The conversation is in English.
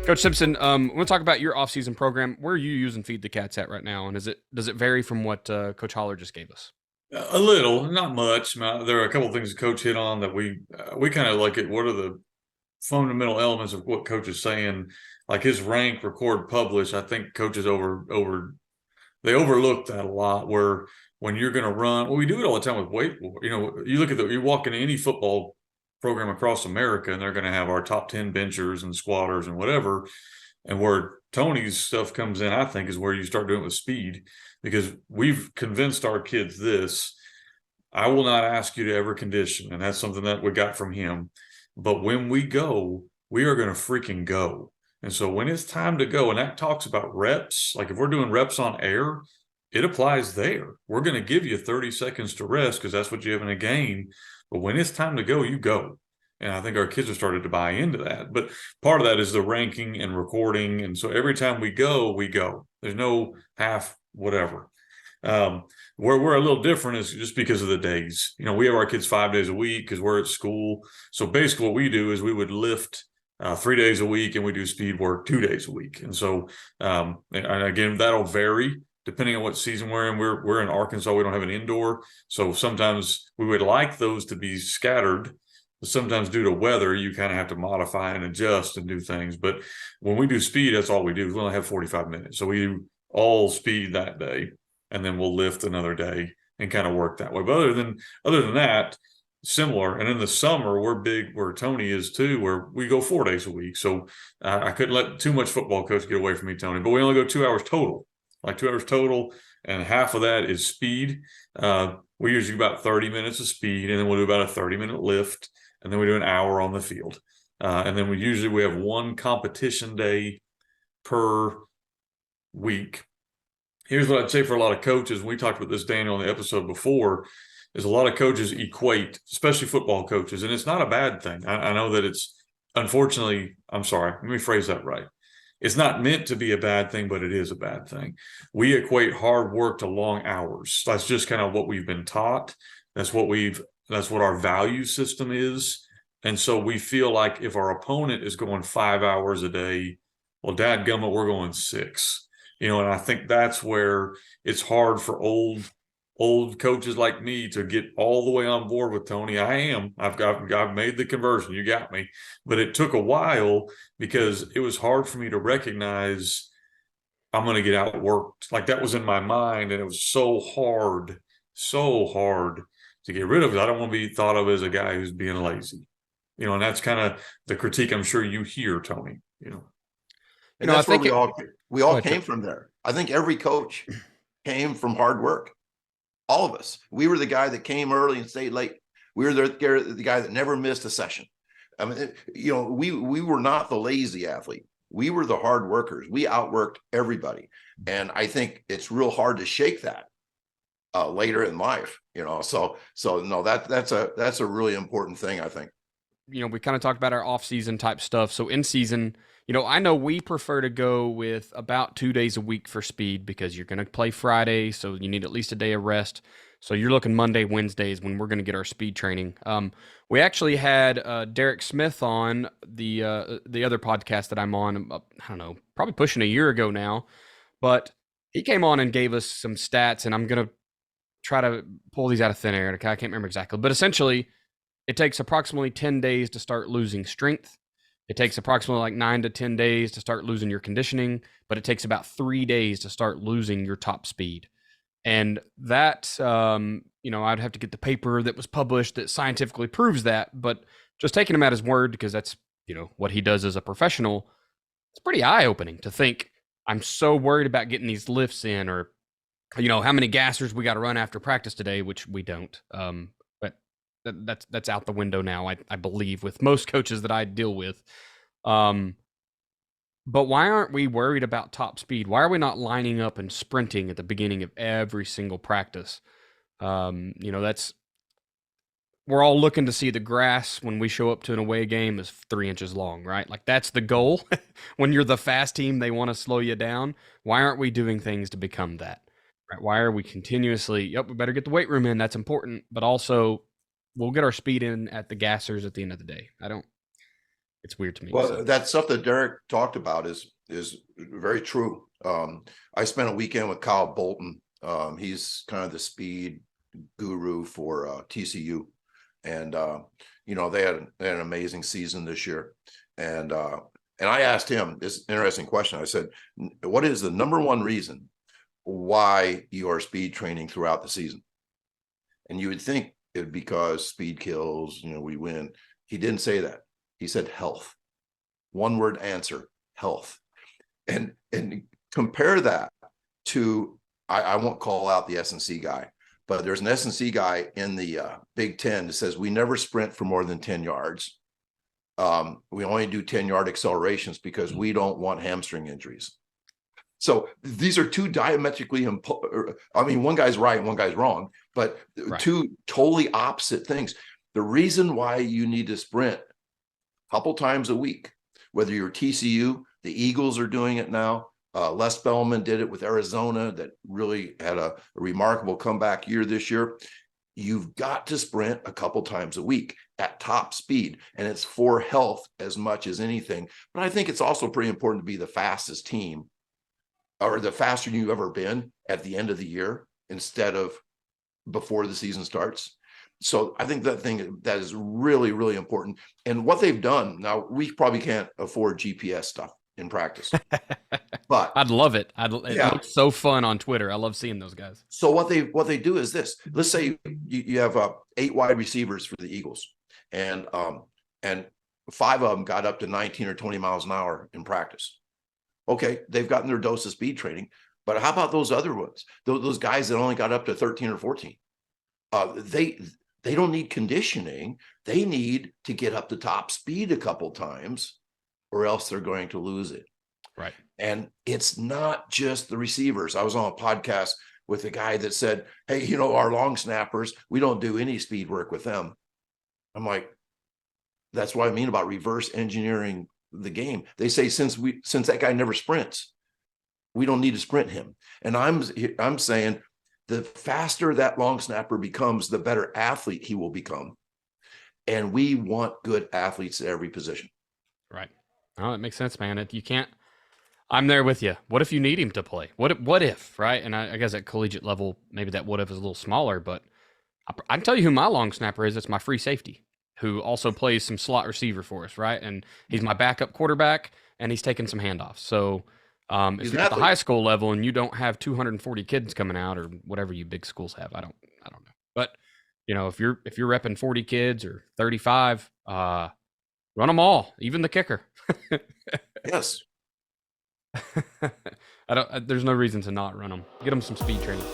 Coach Simpson, I want to talk about your off-season program. Where are you using Feed the Cats at right now, and does it vary from what Coach Holler just gave us? A little, not much. There are a couple of things the coach hit on that we kind of look at what are the fundamental elements of what coach is saying, like his rank, record, publish. I think coaches they overlook that a lot. Where when you're going to run, well, we do it all the time with weight. You look at you walk into any football program across America, and they're going to have our top 10 benchers and squatters and whatever. And where Tony's stuff comes in, I think, is where you start doing it with speed because we've convinced our kids this. I will not ask you to ever condition, and that's something that we got from him. But when we go, we are going to freaking go. And so when it's time to go, and that talks about reps, like if we're doing reps on air, it applies there. We're going to give you 30 seconds to rest because that's what you have in a game. But when it's time to go, you go. And I think our kids have started to buy into that. But part of that is the ranking and recording. And so every time we go, we go. There's no half whatever. Where we're a little different is just because of the days. We have our kids 5 days a week because we're at school. So basically what we do is we would lift 3 days a week and we do speed work 2 days a week. And so, and again, that'll vary depending on what season we're in. We're in Arkansas. We don't have an indoor. So sometimes we would like those to be scattered. But sometimes due to weather, you kind of have to modify and adjust and do things. But when we do speed, that's all we do. We only have 45 minutes. So we do all speed that day, and then we'll lift another day and kind of work that way. But other than that, similar. And in the summer, we're big where Tony is too, where we go 4 days a week. So I couldn't let too much football coach get away from me, Tony. But we only go 2 hours total, like 2 hours total, and half of that is speed. We usually do about 30 minutes of speed, and then we'll do about a 30-minute lift, and then we do an hour on the field. And then we have one competition day per week. Here's what I'd say for a lot of coaches. We talked about this, Daniel, in the episode before, is a lot of coaches equate, especially football coaches, and it's not a bad thing. I know that it's, unfortunately, I'm sorry, let me phrase that right. It's not meant to be a bad thing, but it is a bad thing. We equate hard work to long hours. That's just kind of what we've been taught. That's what our value system is. And so we feel like if our opponent is going 5 hours a day, well, dadgummit, we're going 6. And I think that's where it's hard for old coaches like me to get all the way on board with Tony. I've made the conversion. You got me. But it took a while because it was hard for me to recognize I'm going to get outworked. Like that was in my mind, and it was so hard to get rid of it. I don't want to be thought of as a guy who's being lazy. And that's kind of the critique I'm sure you hear, Tony. And I that's where think we all came from there. I think every coach came from hard work. All of us. We were the guy that came early and stayed late. We were the guy that never missed a session. I mean, we were not the lazy athlete. We were the hard workers. We outworked everybody. And I think it's real hard to shake that later in life, So no, that's a really important thing, I think. We kind of talked about our off-season type stuff. So in season, I know we prefer to go with about 2 days a week for speed because you're going to play Friday, so you need at least a day of rest. So you're looking Monday, Wednesdays when we're going to get our speed training. We actually had Derek Smith on the other podcast that I'm on. I don't know, probably pushing a year ago now, but he came on and gave us some stats, and I'm going to try to pull these out of thin air. I can't remember exactly, but essentially, it takes approximately 10 days to start losing strength. It takes approximately like 9 to 10 days to start losing your conditioning, but it takes about 3 days to start losing your top speed. And that, I'd have to get the paper that was published that scientifically proves that, but just taking him at his word, because that's, what he does as a professional, it's pretty eye-opening to think I'm so worried about getting these lifts in, or, how many gassers we got to run after practice today, which we don't. That's out the window now, I believe, with most coaches that I deal with. But why aren't we worried about top speed? Why are we not lining up and sprinting at the beginning of every single practice? That's we're all looking to see the grass when we show up to an away game is 3 inches long, right? Like that's the goal. When you're the fast team, they want to slow you down. Why aren't we doing things to become that? Right? Why are we continuously, we better get the weight room in. That's important. But also, we'll get our speed in at the gassers at the end of the day. It's weird to me. Well, So. that stuff that Derek talked about is very true. I spent a weekend with Kyle Bolton. He's kind of the speed guru for TCU, and they had an amazing season this year. And I asked him this interesting question. I said, "What is the number one reason why you are speed training throughout the season?" And you would think it because speed kills. We win. He didn't say that. He said health. One word answer: health. And compare that to, I won't call out the S&C guy, but there's an S&C guy in the Big Ten that says we never sprint for more than 10 yards. We only do 10-yard accelerations because we don't want hamstring injuries. So these are two diametrically, one guy's right, one guy's wrong, but two totally opposite things. The reason why you need to sprint a couple times a week, whether you're TCU, the Eagles are doing it now. Les Bellman did it with Arizona, that really had a remarkable comeback year this year. You've got to sprint a couple times a week at top speed, and it's for health as much as anything. But I think it's also pretty important to be the fastest team, or the faster you've ever been at the end of the year instead of before the season starts. So I think that is really, really important. And what they've done now, we probably can't afford GPS stuff in practice, but I'd love it. It looks so fun on Twitter. I love seeing those guys. So what they do is this. Let's say you have 8 wide receivers for the Eagles, and 5 of them got up to 19 or 20 miles an hour in practice. Okay, they've gotten their dose of speed training, but how about those other ones? Those guys that only got up to 13 or 14? They don't need conditioning. They need to get up to top speed a couple times, or else they're going to lose it. Right. And it's not just the receivers. I was on a podcast with a guy that said, "Hey, our long snappers, we don't do any speed work with them." I'm like, that's what I mean about reverse engineering the game. They say since that guy never sprints, we don't need to sprint him. And I'm saying the faster that long snapper becomes, the better athlete he will become. And we want good athletes at every position. Right. Oh, it makes sense, man. You can't. I'm there with you. What if you need him to play? What if, right? And I guess at collegiate level, maybe that what if is a little smaller, but I can tell you who my long snapper is. It's my free safety, who also plays some slot receiver for us, right? And he's my backup quarterback, and he's taking some handoffs. So if you're at the high school level and you don't have 240 kids coming out, or whatever you big schools have, I don't know. But if you're repping 40 kids or 35, run them all, even the kicker. Yes. There's no reason to not run them. Get them some speed training.